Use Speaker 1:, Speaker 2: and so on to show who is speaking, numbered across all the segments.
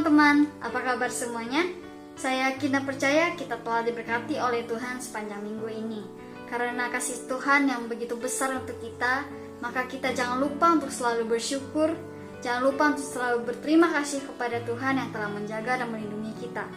Speaker 1: teman-teman, apa kabar semuanya? Saya yakin dan percaya kita telah diberkati oleh Tuhan sepanjang minggu ini. Karena kasih Tuhan yang begitu besar untuk kita, maka kita jangan lupa untuk selalu bersyukur. Jangan lupa untuk selalu berterima kasih kepada Tuhan yang telah menjaga dan melindungi kita.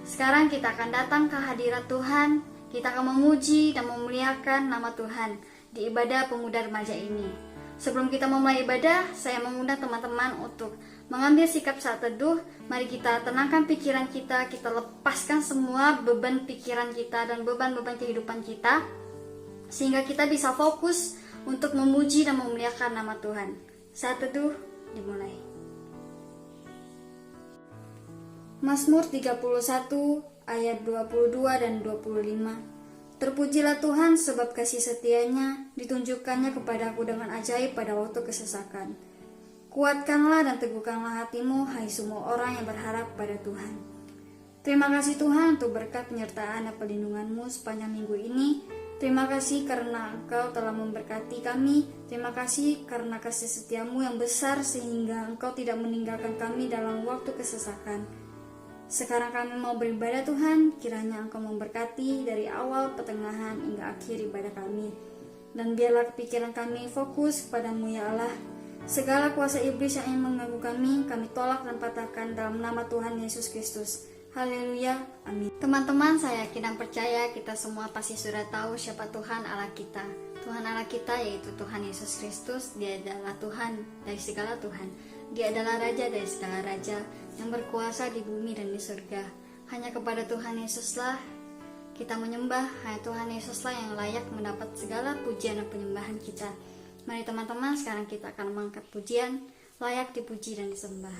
Speaker 1: Sekarang kita akan datang ke hadirat Tuhan. Kita akan memuji dan memuliakan nama Tuhan di ibadah pemuda remaja ini. Sebelum kita memulai ibadah, saya mengundang teman-teman untuk mengambil sikap saat teduh. Mari kita tenangkan pikiran kita lepaskan semua beban pikiran kita dan beban-beban kehidupan kita, sehingga kita bisa fokus untuk memuji dan memuliakan nama Tuhan. Saat teduh dimulai. Mazmur 31 ayat 22 dan 25. Terpujilah Tuhan sebab kasih setianya ditunjukkannya kepadaku dengan ajaib pada waktu kesesakan. Kuatkanlah dan teguhkanlah hatimu, hai semua orang yang berharap pada Tuhan. Terima kasih Tuhan untuk berkat penyertaan dan perlindungan-Mu sepanjang minggu ini. Terima kasih karena Engkau telah memberkati kami. Terima kasih karena kasih setiamu yang besar sehingga Engkau tidak meninggalkan kami dalam waktu kesesakan. Sekarang kami mau beribadah Tuhan, kiranya Engkau memberkati dari awal, pertengahan, hingga akhir ibadah kami. Dan biarlah pikiran kami fokus kepadamu ya Allah. Segala kuasa iblis yang ingin mengganggu kami tolak dan patahkan dalam nama Tuhan Yesus Kristus. Haleluya, amin. Teman-teman, saya yakin dan percaya kita semua pasti sudah tahu siapa Tuhan Allah kita. Tuhan Allah kita yaitu Tuhan Yesus Kristus. Dia adalah Tuhan dari segala Tuhan. Dia adalah Raja dari segala Raja yang berkuasa di bumi dan di surga. Hanya kepada Tuhan Yesuslah kita menyembah. Hanya Tuhan Yesuslah yang layak mendapat segala pujian dan penyembahan kita. Mari teman-teman, sekarang kita akan mengangkat pujian layak dipuji dan disembah.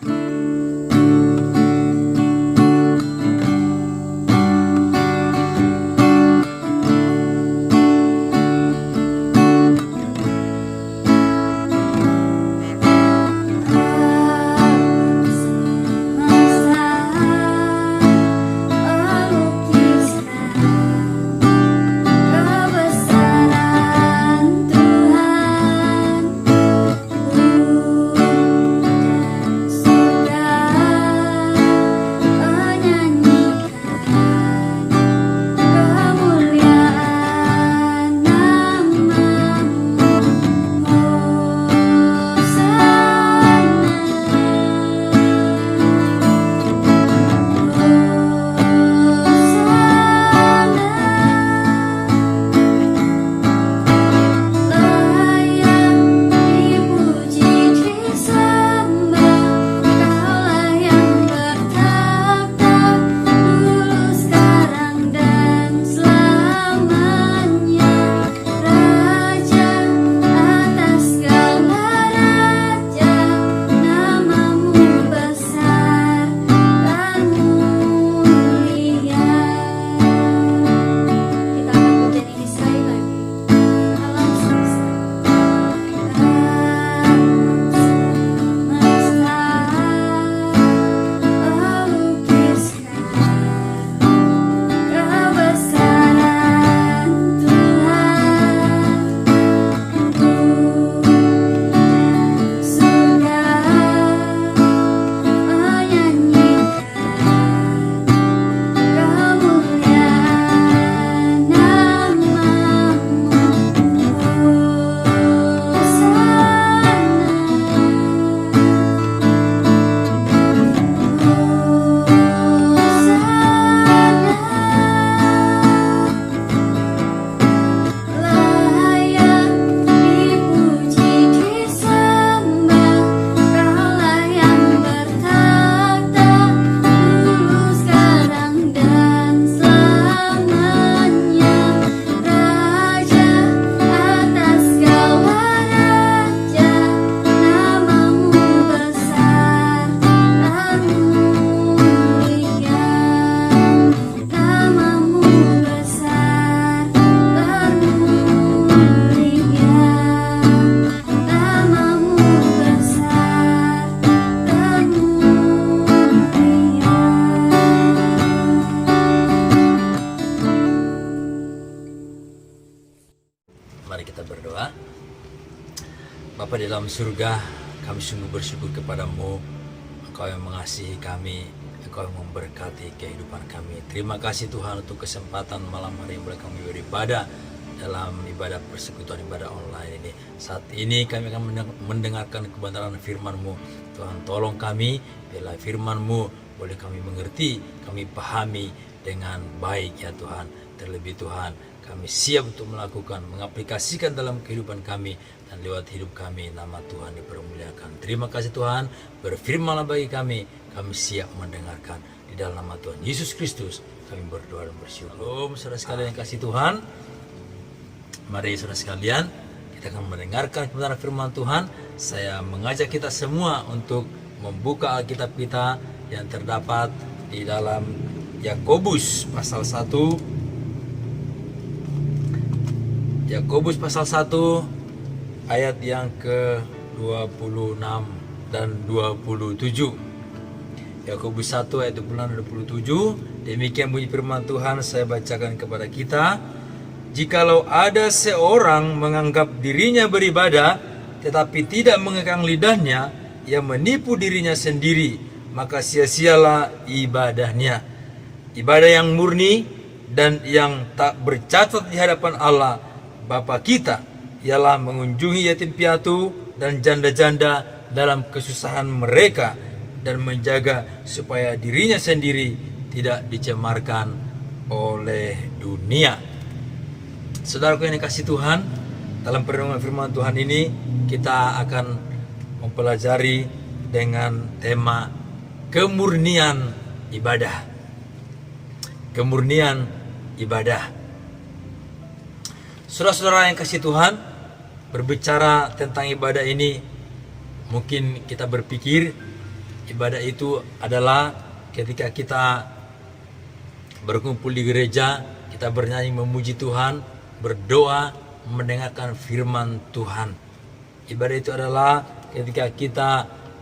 Speaker 2: Bapa di dalam surga, kami sungguh bersyukur kepadamu. Engkau yang mengasihi kami, Engkau yang memberkati kehidupan kami. Terima kasih Tuhan untuk kesempatan malam hari ini boleh kami beribadah dalam ibadah persekutuan ibadah online ini. Saat ini kami akan mendengarkan kebenaran firman-Mu. Tuhan, tolong kami bila firman-Mu boleh kami mengerti, kami pahami dengan baik ya Tuhan. Terlebih Tuhan, kami siap untuk melakukan, mengaplikasikan dalam kehidupan kami, dan lewat hidup kami nama Tuhan dipermuliakan. Terima kasih Tuhan, berfirmanlah bagi kami siap mendengarkan. Di dalam nama Tuhan Yesus Kristus kami berdoa dan bersyukur. Shalom saudara sekalian yang kasih Tuhan. Mari saudara sekalian, kita akan mendengarkan kebenaran firman Tuhan. Saya mengajak kita semua untuk membuka Alkitab kita yang terdapat di dalam Yakobus pasal 1. Yakobus pasal 1 ayat yang ke-26 dan 27. Yakobus 1 ayat 26 dan 27. Demikian bunyi firman Tuhan, saya bacakan kepada kita. Jikalau ada seorang menganggap dirinya beribadah tetapi tidak mengekang lidahnya, ia menipu dirinya sendiri, maka sia-sialah ibadahnya. Ibadah yang murni dan yang tak bercacat di hadapan Allah Bapa kita ialah mengunjungi yatim piatu dan janda-janda dalam kesusahan mereka dan menjaga supaya dirinya sendiri tidak dicemarkan oleh dunia. Saudaraku yang dikasihi Tuhan, dalam perenungan firman Tuhan ini kita akan mempelajari dengan tema kemurnian ibadah. Kemurnian ibadah. Saudara-saudara yang kasih Tuhan, berbicara tentang ibadah ini, mungkin kita berpikir ibadah itu adalah ketika kita berkumpul di gereja, kita bernyanyi memuji Tuhan, berdoa, mendengarkan firman Tuhan. Ibadah itu adalah ketika kita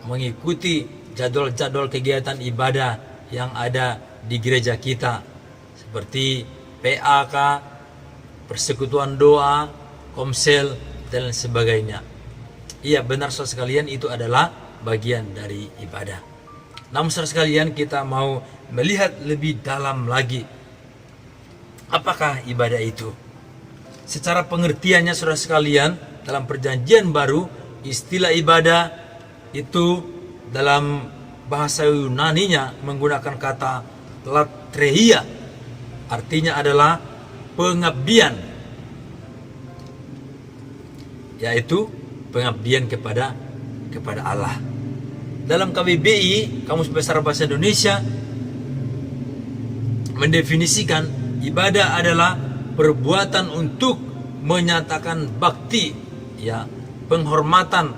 Speaker 2: mengikuti jadwal-jadwal kegiatan ibadah yang ada di gereja kita, seperti PAK, persekutuan doa, komsel, dan sebagainya. Iya, benar saudara sekalian, itu adalah bagian dari ibadah. Namun saudara sekalian, kita mau melihat lebih dalam lagi, apakah ibadah itu? Secara pengertiannya saudara sekalian, dalam perjanjian baru, istilah ibadah itu dalam bahasa Yunaninya menggunakan kata latreia, artinya adalah pengabdian, yaitu pengabdian kepada Allah. Dalam KBBI, Kamus Besar Bahasa Indonesia, mendefinisikan ibadah adalah perbuatan untuk menyatakan bakti, ya, penghormatan,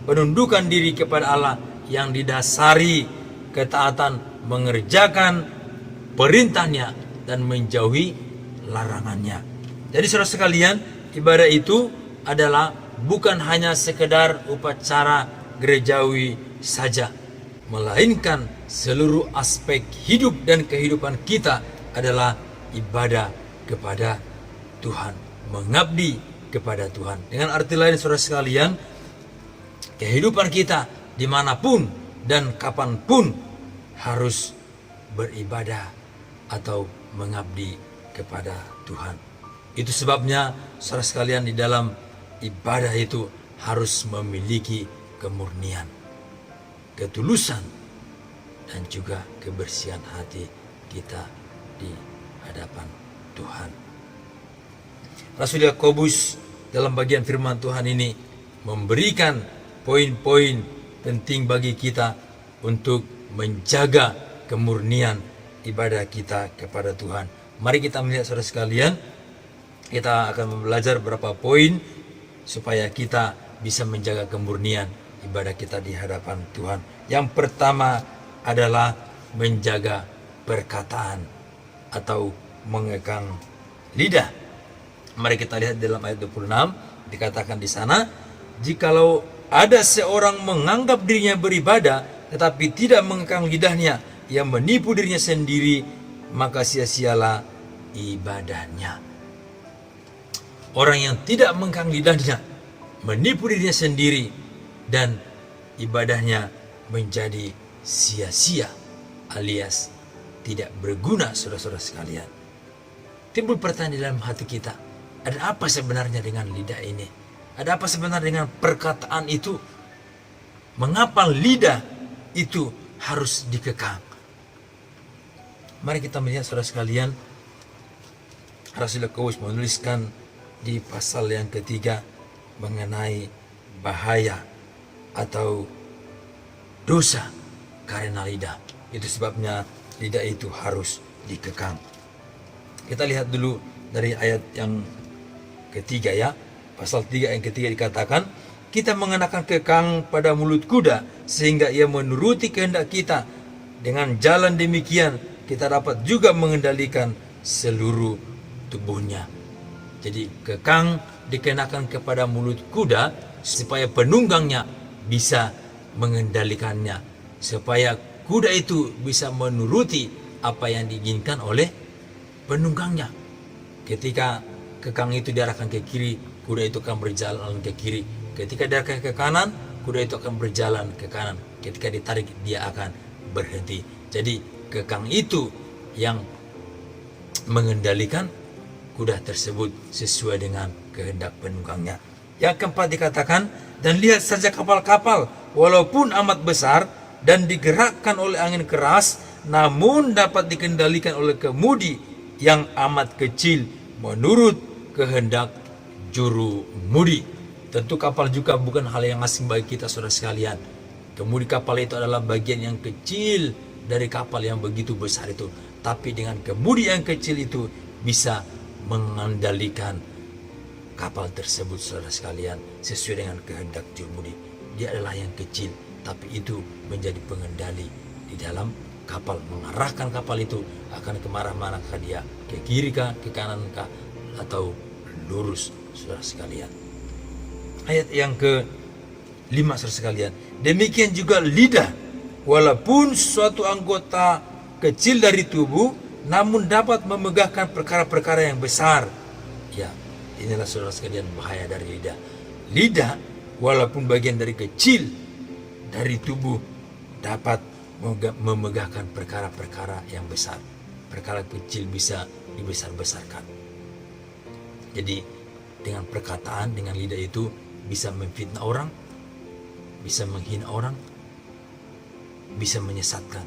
Speaker 2: penundukan diri kepada Allah yang didasari ketaatan mengerjakan perintahnya dan menjauhi larangannya. Jadi saudara sekalian, ibadah itu adalah bukan hanya sekedar upacara gerejawi saja, melainkan seluruh aspek hidup dan kehidupan kita adalah ibadah kepada Tuhan, mengabdi kepada Tuhan. Dengan arti lain saudara sekalian, kehidupan kita dimanapun dan kapanpun harus beribadah atau mengabdi kepada Tuhan. Itu sebabnya saudara sekalian, di dalam ibadah itu harus memiliki kemurnian, ketulusan, dan juga kebersihan hati kita di hadapan Tuhan. Rasul Yakobus dalam bagian firman Tuhan ini memberikan poin-poin penting bagi kita untuk menjaga kemurnian ibadah kita kepada Tuhan. Mari kita melihat saudara sekalian, kita akan belajar beberapa poin supaya kita bisa menjaga kemurnian ibadah kita di hadapan Tuhan. Yang pertama adalah menjaga perkataan atau mengekang lidah. Mari kita lihat dalam ayat 26, dikatakan di sana, jikalau ada seorang menganggap dirinya beribadah tetapi tidak mengekang lidahnya, ia menipu dirinya sendiri, maka sia-sialah ibadahnya. Orang yang tidak mengekang lidahnya menipu dirinya sendiri dan ibadahnya menjadi sia-sia alias tidak berguna, saudara-saudara sekalian. Timbul pertanyaan dalam hati kita, ada apa sebenarnya dengan lidah ini? Ada apa sebenarnya dengan perkataan itu? Mengapa lidah itu harus dikekang? Mari kita melihat, saudara sekalian, Rasul Yakobus menuliskan di pasal yang ketiga mengenai bahaya atau dosa karena lidah. Itu sebabnya lidah itu harus dikekang. Kita lihat dulu dari ayat yang ketiga ya. Pasal 3 yang ketiga dikatakan, kita mengenakan kekang pada mulut kuda sehingga ia menuruti kehendak kita. Dengan jalan demikian kita dapat juga mengendalikan seluruh tubuhnya. Jadi kekang dikenakan kepada mulut kuda supaya penunggangnya bisa mengendalikannya, supaya kuda itu bisa menuruti apa yang diinginkan oleh penunggangnya. Ketika kekang itu diarahkan ke kiri, kuda itu akan berjalan ke kiri. Ketika diarahkan ke kanan, kuda itu akan berjalan ke kanan. Ketika ditarik, dia akan berhenti. Jadi kekang itu yang mengendalikan kuda tersebut sesuai dengan kehendak penunggangnya. Yang keempat dikatakan, dan lihat saja kapal-kapal walaupun amat besar dan digerakkan oleh angin keras, namun dapat dikendalikan oleh kemudi yang amat kecil menurut kehendak juru mudi. Tentu kapal juga bukan hal yang asing bagi kita, saudara sekalian. Kemudi kapal itu adalah bagian yang kecil dari kapal yang begitu besar itu. Tapi dengan kemudi yang kecil itu bisa mengendalikan kapal tersebut, saudara sekalian, sesuai dengan kehendak juru mudi. Dia adalah yang kecil, tapi itu menjadi pengendali di dalam kapal, mengarahkan kapal itu akan kemana-manakah dia, ke kiri kah, ke kanan kah, atau lurus, saudara sekalian. Ayat yang ke-5, saudara sekalian, demikian juga lidah, walaupun suatu anggota kecil dari tubuh, namun dapat memegahkan perkara-perkara yang besar. Ya, inilah saudara sekalian bahaya dari lidah. Lidah walaupun bagian dari kecil dari tubuh dapat memegahkan perkara-perkara yang besar. Perkara kecil bisa dibesar-besarkan. Jadi dengan perkataan, dengan lidah itu bisa memfitnah orang, bisa menghina orang, bisa menyesatkan,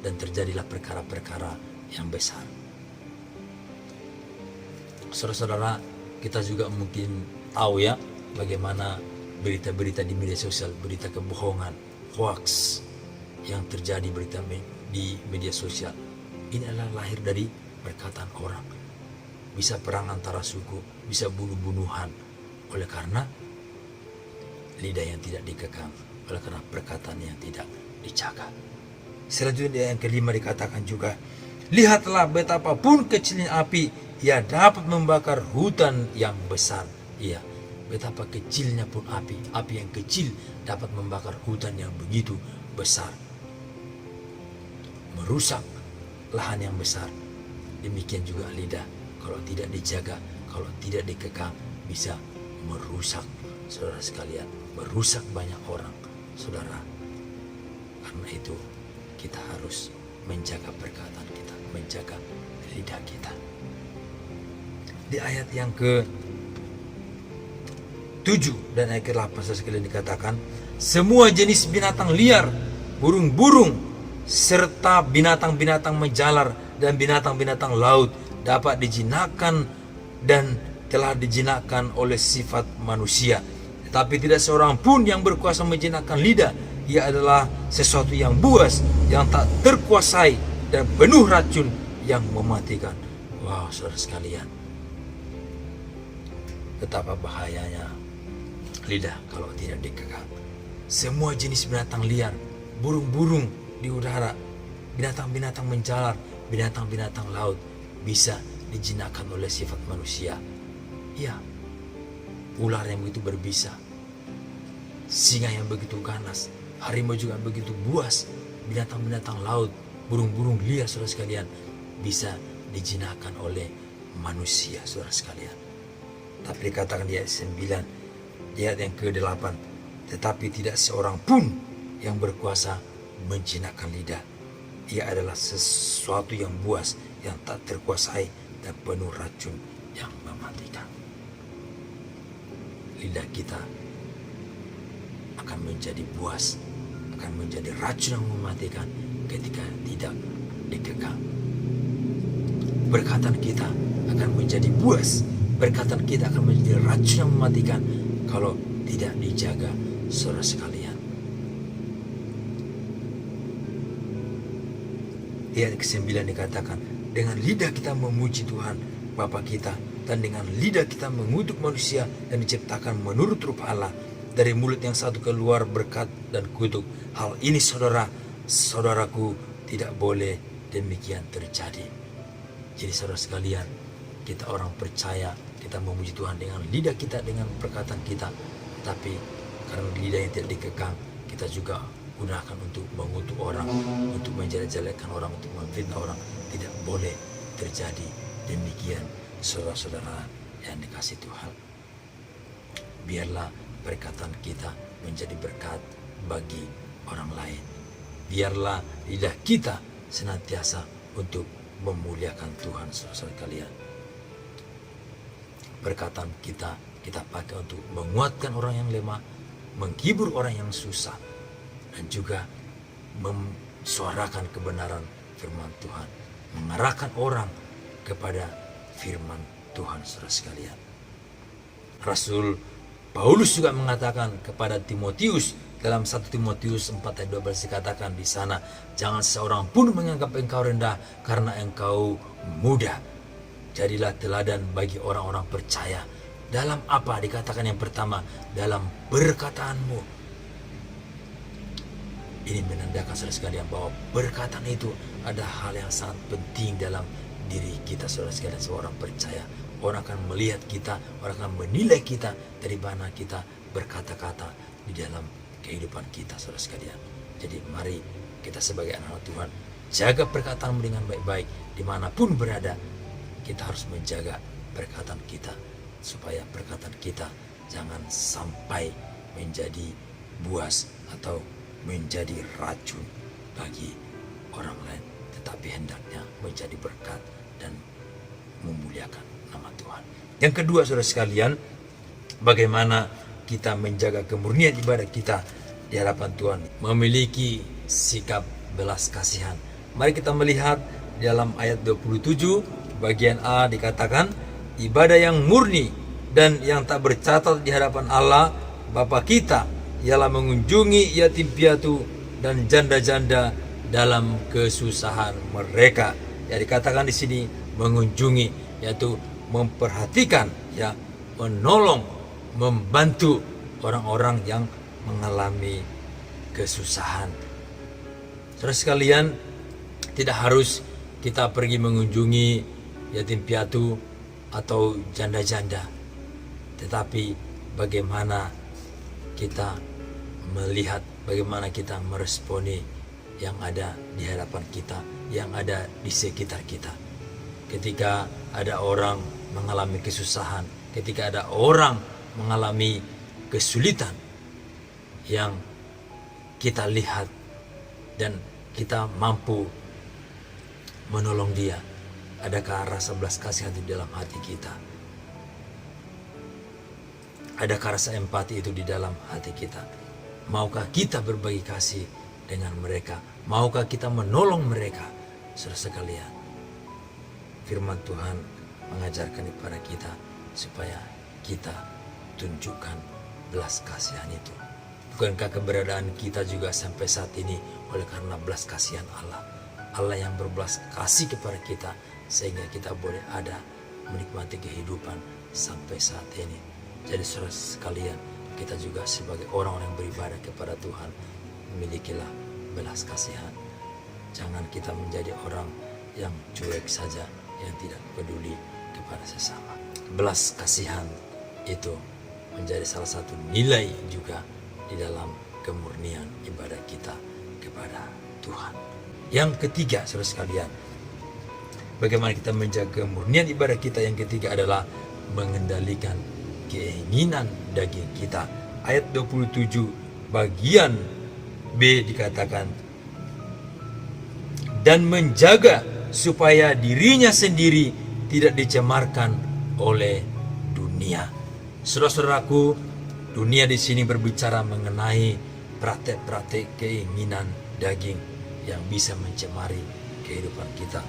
Speaker 2: dan terjadilah perkara-perkara yang besar. Saudara-saudara, kita juga mungkin tahu ya bagaimana berita-berita di media sosial, berita kebohongan, hoax yang terjadi berita di media sosial. Ini adalah lahir dari perkataan orang. Bisa perang antara suku, bisa bunuh-bunuhan oleh karena lidah yang tidak dikekang, oleh karena perkataan yang tidak dijaga. Selanjutnya yang kelima dikatakan juga, lihatlah betapapun kecilnya api, ia dapat membakar hutan yang besar. Iya, betapa kecilnya pun api yang kecil dapat membakar hutan yang begitu besar, merusak lahan yang besar. Demikian juga lidah, kalau tidak dijaga, kalau tidak dikekang, bisa merusak, saudara sekalian, merusak banyak orang, saudara. Karena itu kita harus menjaga perkataan kita, menjaga lidah kita. Di ayat yang ke-7 dan ayat ke-8 sekalian dikatakan, semua jenis binatang liar, burung-burung, serta binatang-binatang menjalar dan binatang-binatang laut dapat dijinakkan dan telah dijinakkan oleh sifat manusia. Tetapi tidak seorang pun yang berkuasa menjinakkan lidah. Ia adalah sesuatu yang buas, yang tak terkuasai dan penuh racun yang mematikan. Wow, saudara sekalian, betapa bahayanya lidah kalau tidak dikekang. Semua jenis binatang liar, burung-burung di udara, binatang-binatang menjalar, binatang-binatang laut bisa dijinakkan oleh sifat manusia. Ya, ular yang begitu berbisa, singa yang begitu ganas, harimau juga begitu buas, binatang-binatang laut, burung-burung liar, saudara sekalian, bisa dijinakkan oleh manusia, saudara sekalian. Tapi dikatakan di ayat 9, di ayat yang ke-8, tetapi tidak seorang pun yang berkuasa menjinakkan lidah. Ia adalah sesuatu yang buas, yang tak terkuasai dan penuh racun yang mematikan. Lidah kita akan menjadi buas, akan menjadi racun yang mematikan ketika tidak dikekang. Perkataan kita akan menjadi buas, perkataan kita akan menjadi racun yang mematikan kalau tidak dijaga, saudara sekalian. Ayat ke-9 dikatakan, dengan lidah kita memuji Tuhan Bapa kita, dan dengan lidah kita mengutuk manusia yang diciptakan menurut rupa Allah. Dari mulut yang satu keluar berkat dan kutuk. Hal ini saudaraku, tidak boleh demikian terjadi. Jadi saudara sekalian, kita orang percaya, kita memuji Tuhan dengan lidah kita, dengan perkataan kita. Tapi karena lidah yang tidak dikekang, kita juga gunakan untuk mengutuk orang, untuk menjelek-jelekkan orang, untuk memfitnah orang. Tidak boleh terjadi demikian, saudara-saudara yang dikasihi Tuhan. Biarlah perkataan kita menjadi berkat bagi orang lain. Biarlah lidah kita senantiasa untuk memuliakan Tuhan, saudara kalian. Perkataan kita pakai untuk menguatkan orang yang lemah, menghibur orang yang susah, dan juga mensuarakan kebenaran firman Tuhan, mengarahkan orang kepada firman Tuhan, saudara sekalian. Rasul Paulus juga mengatakan kepada Timotius dalam 1 Timotius 4 ayat 12 dikatakan di sana, jangan seorang pun menganggap engkau rendah karena engkau muda. Jadilah teladan bagi orang-orang percaya. Dalam apa? Dikatakan yang pertama, dalam perkataanmu. Ini menandakan saudara sekalian bahwa perkataan itu ada hal yang sangat penting dalam diri kita, saudara sekalian, seorang percaya. Orang akan melihat kita, orang akan menilai kita dari mana kita berkata-kata di dalam kehidupan kita, saudara sekalian. Jadi mari kita sebagai anak Tuhan jaga perkataan dengan baik-baik dimanapun berada. Kita harus menjaga perkataan kita supaya perkataan kita jangan sampai menjadi buas atau menjadi racun bagi orang lain, tetapi hendaknya menjadi berkat dan memuliakan nama Tuhan. Yang kedua, saudara sekalian, bagaimana kita menjaga kemurnian ibadah kita di hadapan Tuhan, memiliki sikap belas kasihan. Mari kita melihat dalam ayat 27 bagian A dikatakan, ibadah yang murni dan yang tak bercatat di hadapan Allah Bapa kita ialah mengunjungi yatim piatu dan janda-janda dalam kesusahan mereka. Ya, dikatakan di sini mengunjungi, yaitu memperhatikan, ya, menolong, membantu orang-orang yang mengalami kesusahan. Saudara sekalian, tidak harus kita pergi mengunjungi yatim piatu atau janda-janda, tetapi bagaimana kita melihat, bagaimana kita meresponi yang ada di hadapan kita, yang ada di sekitar kita. Ketika ada orang mengalami kesusahan, ketika ada orang mengalami kesulitan yang kita lihat dan kita mampu menolong dia, adakah rasa belas kasihan di dalam hati kita? Adakah rasa empati itu di dalam hati kita? Maukah kita berbagi kasih dengan mereka? Maukah kita menolong mereka? Saudara sekalian, firman Tuhan mengajarkan kepada kita supaya kita tunjukkan belas kasihan itu. Bukankah keberadaan kita juga sampai saat ini oleh karena belas kasihan Allah? Allah yang berbelas kasih kepada kita sehingga kita boleh ada menikmati kehidupan sampai saat ini. Jadi saudara sekalian, kita juga sebagai orang-orang yang beribadah kepada Tuhan, milikilah belas kasihan. Jangan kita menjadi orang yang cuek saja, yang tidak peduli kepada sesama. Belas kasihan itu menjadi salah satu nilai juga di dalam kemurnian ibadah kita kepada Tuhan. Yang ketiga, saudara sekalian, bagaimana kita menjaga kemurnian ibadah kita? Yang ketiga adalah mengendalikan keinginan daging kita. Ayat 27 bagian B dikatakan, dan menjaga supaya dirinya sendiri tidak dicemarkan oleh dunia. Saudara-saudaraku, dunia di sini berbicara mengenai praktek-praktek keinginan daging yang bisa mencemari kehidupan kita.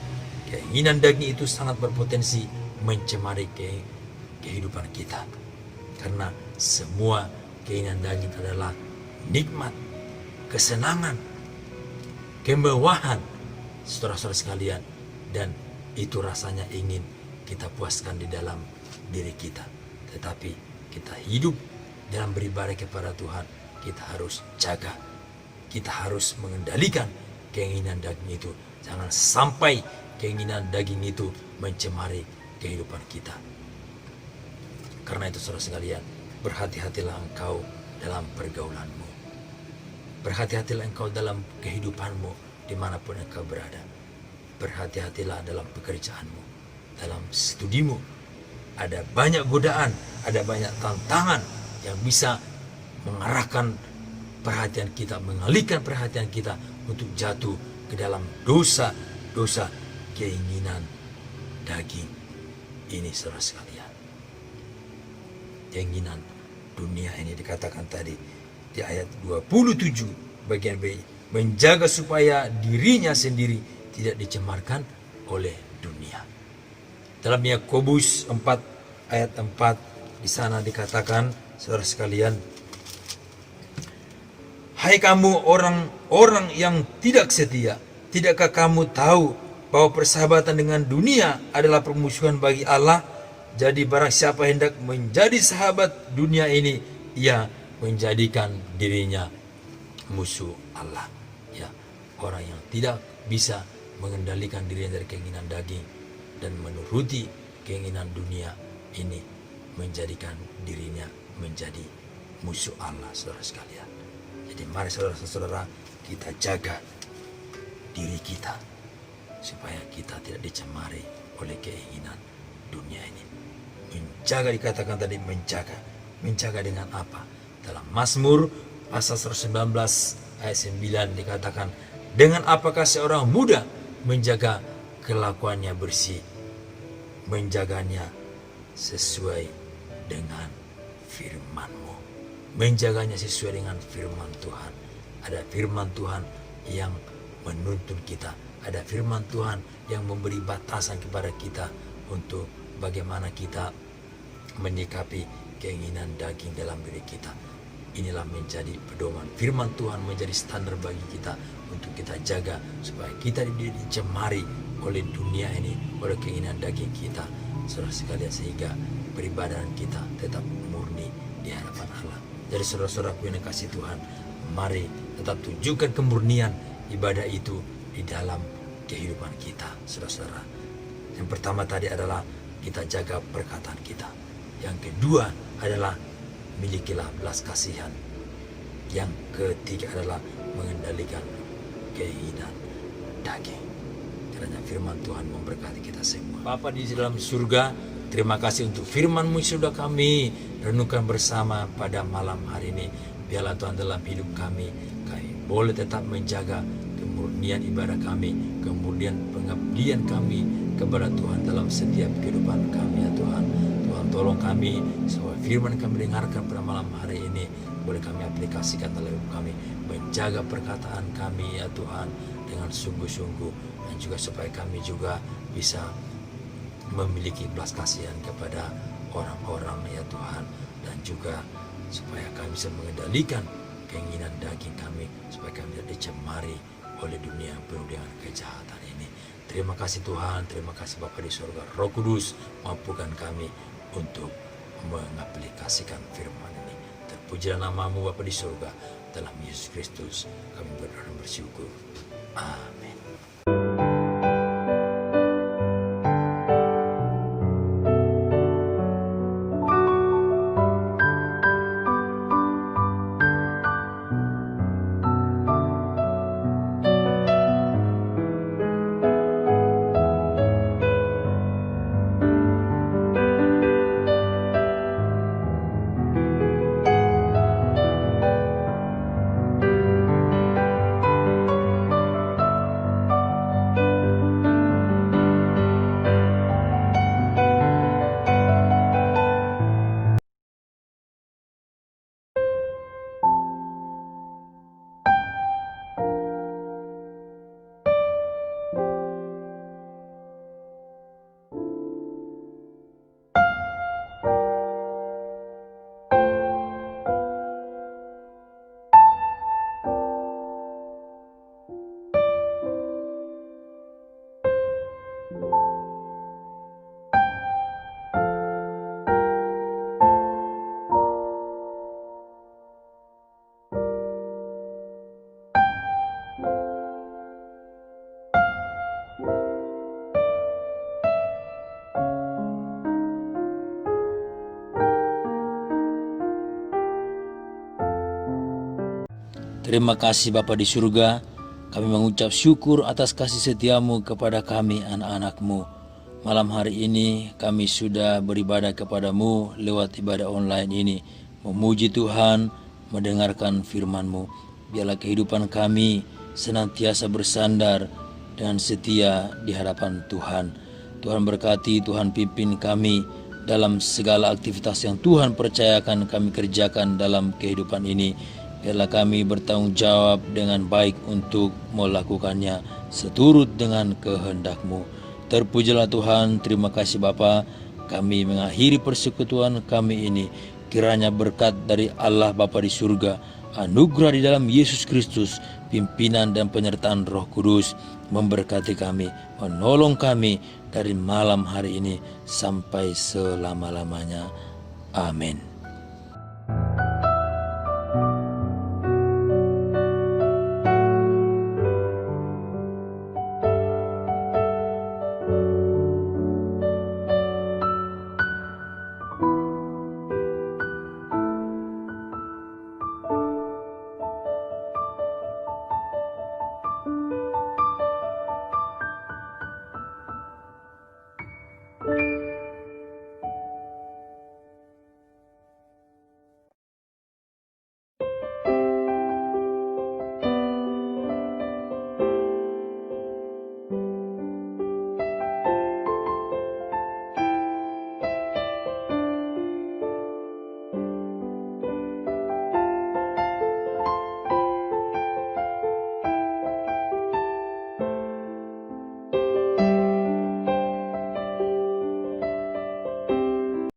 Speaker 2: Keinginan daging itu sangat berpotensi mencemari kehidupan kita. Karena semua keinginan daging adalah nikmat, kesenangan, kemewahan, saudara-saudara sekalian, dan itu rasanya ingin kita puaskan di dalam diri kita. Tetapi kita hidup dalam beribadah kepada Tuhan, kita harus jaga, kita harus mengendalikan keinginan daging itu. Jangan sampai keinginan daging itu mencemari kehidupan kita. Karena itu saudara sekalian, berhati-hatilah engkau dalam pergaulanmu. Berhati-hatilah engkau dalam kehidupanmu dimanapun engkau berada. Berhati-hatilah dalam pekerjaanmu, dalam studimu. Ada banyak godaan, ada banyak tantangan yang bisa mengarahkan perhatian kita, mengalihkan perhatian kita untuk jatuh ke dalam dosa-dosa keinginan daging ini, saudara sekalian. Keinginan dunia ini dikatakan tadi di ayat 27 bagian B, menjaga supaya dirinya sendiri tidak dicemarkan oleh dunia. Dalam Yakobus 4 ayat 4 di sana dikatakan, saudara sekalian, hai kamu orang-orang yang tidak setia, tidakkah kamu tahu bahwa persahabatan dengan dunia adalah permusuhan bagi Allah? Jadi barang siapa hendak menjadi sahabat dunia ini, ia menjadikan dirinya musuh Allah. Ya, orang yang tidak bisa mengendalikan dirinya dari keinginan daging dan menuruti keinginan dunia ini, menjadikan dirinya menjadi musuh Allah, saudara sekalian. Jadi mari saudara-saudara kita jaga diri kita supaya kita tidak dicemari oleh keinginan dunia ini. Menjaga dikatakan tadi, menjaga dengan apa? Dalam Mazmur pasal 119 ayat 9 dikatakan, dengan apakah seorang muda menjaga kelakuannya bersih, menjaganya sesuai dengan firman-Mu. Menjaganya sesuai dengan firman Tuhan. Ada firman Tuhan yang menuntun kita, ada firman Tuhan yang memberi batasan kepada kita untuk bagaimana kita menyikapi keinginan daging dalam diri kita. Inilah menjadi pedoman. Firman Tuhan menjadi standar bagi kita untuk kita jaga supaya kita tidak dicemari oleh dunia ini, oleh keinginan daging kita, saudara sekalian, sehingga peribadahan kita tetap murni di hadapan Allah. Jadi saudara-saudaraku yang dikasihi Tuhan, mari tetap tunjukkan kemurnian ibadah itu di dalam kehidupan kita, saudara-saudara. Yang pertama tadi adalah kita jaga perkataan kita. Yang kedua adalah milikilah belas kasihan. Yang ketiga adalah mengendalikan keinginan daging. Kiranya firman Tuhan memberkati kita semua. Bapa di dalam surga, terima kasih untuk firman-Mu yang sudah kami renungkan bersama pada malam hari ini. Biarlah Tuhan dalam hidup kami boleh tetap menjaga kemurnian ibadah kami, kemudian pengabdian kami kepada Tuhan dalam setiap kehidupan kami, ya Tuhan. Tuhan tolong kami supaya firman kami dengarkan pada malam hari ini boleh kami aplikasikan dalam hidup kami, menjaga perkataan kami, ya Tuhan, dengan sungguh-sungguh, dan juga supaya kami juga bisa memiliki belas kasihan kepada orang-orang, ya Tuhan, dan juga supaya kami bisa mengendalikan keinginan daging kami, supaya kami tidak dicemari oleh dunia yang penuh dengan kejahatan ini. Terima kasih Tuhan, terima kasih Bapa di surga. Roh Kudus, mampukan kami untuk mengaplikasikan firman ini. Terpujilah nama-Mu Bapa di surga. Dalam Yesus Kristus kami berdoa dan bersyukur. Amin. Terima kasih Bapa di surga, kami mengucap syukur atas kasih setiamu kepada kami anak-anakmu. Malam hari ini kami sudah beribadah kepadamu lewat ibadah online ini, memuji Tuhan, mendengarkan firman-Mu. Biarlah kehidupan kami senantiasa bersandar dan setia di hadapan Tuhan. Tuhan berkati, Tuhan pimpin kami dalam segala aktivitas yang Tuhan percayakan kami kerjakan dalam kehidupan ini. Biarlah kami bertanggung jawab dengan baik untuk melakukannya seturut dengan kehendak-Mu. Terpujilah Tuhan, terima kasih Bapa. Kami mengakhiri persekutuan kami ini. Kiranya berkat dari Allah Bapa di surga, anugerah di dalam Yesus Kristus, pimpinan dan penyertaan Roh Kudus memberkati kami, menolong kami dari malam hari ini sampai selama-lamanya. Amin.